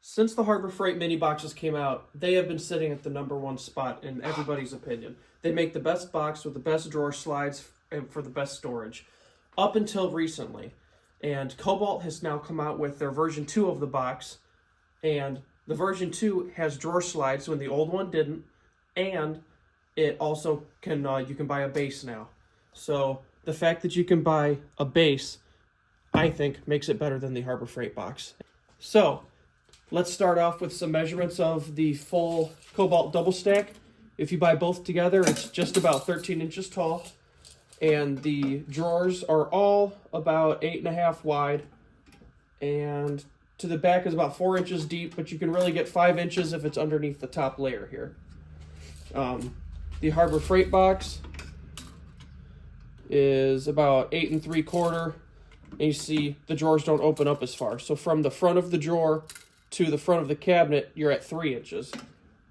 Since the Harbor Freight mini boxes came out, they have been sitting at the #1 spot in everybody's opinion. They make the best box with the best drawer slides and for the best storage. Up until recently. And Kobalt has now come out with their version 2 of the box. And the version 2 has drawer slides when the old one didn't. And it also can, you can buy a base now. So the fact that you can buy a base, I think, makes it better than the Harbor Freight box. So let's start off with some measurements of the full Kobalt double stack. If you buy both together, it's just about 13 inches tall. And the drawers are all about 8.5 wide. And to the back is about 4 inches deep, but you can really get 5 inches if it's underneath the top layer here. The Harbor Freight box is about 8 3/4. And you see the drawers don't open up as far. So from the front of the drawer to the front of the cabinet, you're at 3 inches.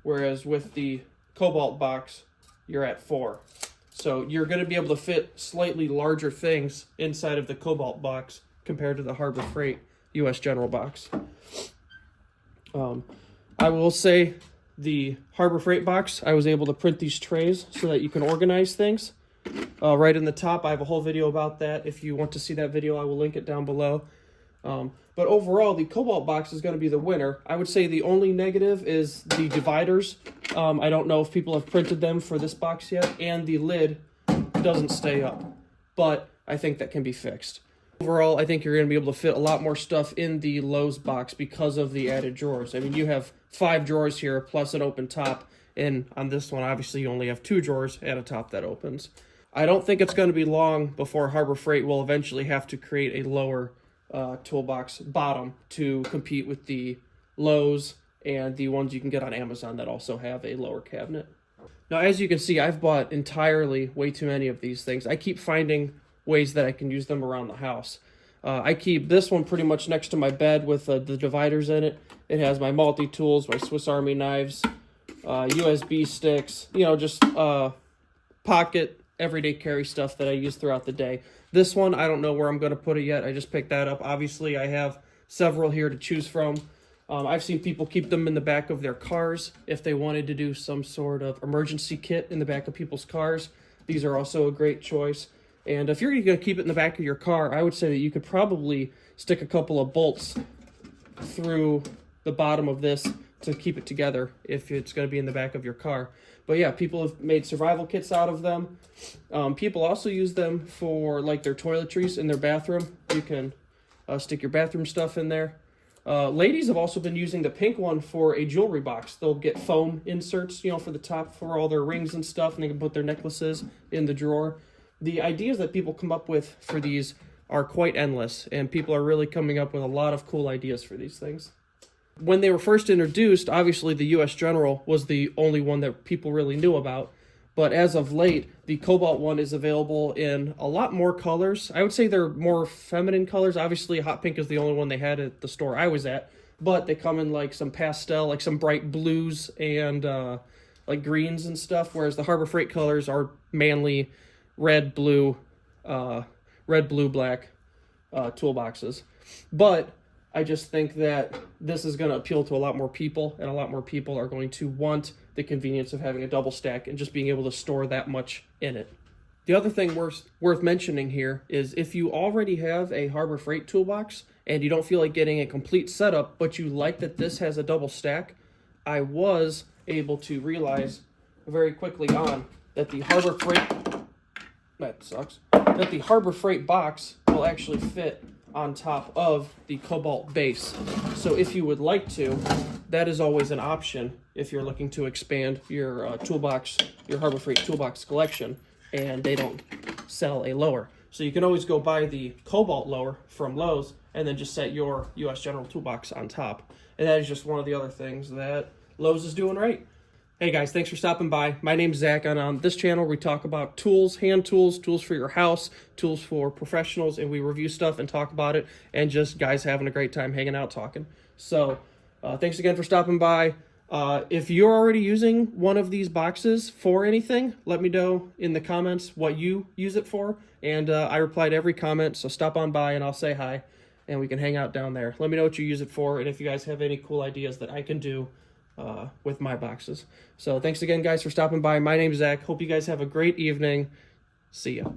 Whereas with the Kobalt box, you're at 4. So you're going to be able to fit slightly larger things inside of the Kobalt box compared to the Harbor Freight US General box. I will say the Harbor Freight box, I was able to print these trays so that you can organize things. Right in the top, I have a whole video about that. If you want to see that video, I will link it down below. But overall, the Kobalt box is going to be the winner. I would say the only negative is the dividers. I don't know if people have printed them for this box yet, and the lid doesn't stay up. But I think that can be fixed. Overall, I think you're going to be able to fit a lot more stuff in the Lowe's box because of the added drawers. I mean, you have 5 drawers here plus an open top, and on this one, obviously, you only have 2 drawers and a top that opens. I don't think it's going to be long before Harbor Freight will eventually have to create a lower toolbox bottom to compete with the Lowe's and the ones you can get on Amazon that also have a lower cabinet. Now, as you can see, I've bought entirely way too many of these things. I keep finding ways that I can use them around the house. I keep this one pretty much next to my bed with the dividers in it. It has my multi-tools, my Swiss Army knives, USB sticks, just pocket, everyday carry stuff that I use throughout the day. This one, I don't know where I'm going to put it yet. I just picked that up. Obviously, I have several here to choose from. I've seen people keep them in the back of their cars if they wanted to do some sort of emergency kit in the back of people's cars. These are also a great choice. And if you're going to keep it in the back of your car, I would say that you could probably stick a couple of bolts through the bottom of this to keep it together if it's going to be in the back of your car. But yeah, people have made survival kits out of them. People also use them for like their toiletries in their bathroom. You can stick your bathroom stuff in there. Ladies have also been using the pink one for a jewelry box. They'll get foam inserts, for the top for all their rings and stuff, and they can put their necklaces in the drawer. The ideas that people come up with for these are quite endless, and people are really coming up with a lot of cool ideas for these things. When they were first introduced, obviously the US General was the only one that people really knew about. But as of late, the Kobalt one is available in a lot more colors. I would say they're more feminine colors. Obviously, hot pink is the only one they had at the store I was at. But they come in like some pastel, like some bright blues and like greens and stuff. Whereas the Harbor Freight colors are manly red, blue, black toolboxes. But I just think that this is going to appeal to a lot more people, and a lot more people are going to want the convenience of having a double stack and just being able to store that much in it. The other thing worth mentioning here is if you already have a Harbor Freight toolbox and you don't feel like getting a complete setup, but you like that this has a double stack, I was able to realize very quickly on that the Harbor Freight box will actually fit on top of the Kobalt base. So if you would like to, that is always an option if you're looking to expand your your Harbor Freight toolbox collection, and they don't sell a lower. So you can always go buy the Kobalt lower from Lowe's and then just set your US General toolbox on top. And that is just one of the other things that Lowe's is doing right. Hey guys, thanks for stopping by. My name's Zach, and on this channel we talk about tools, hand tools, tools for your house, tools for professionals, and we review stuff and talk about it, and just guys having a great time hanging out talking. So thanks again for stopping by. If you're already using one of these boxes for anything, let me know in the comments what you use it for, and I reply to every comment, so stop on by and I'll say hi. and we can hang out down there. Let me know what you use it for, and if you guys have any cool ideas that I can do with my boxes. So thanks again, guys, for stopping by. My name's Zach. Hope you guys have a great evening. See ya.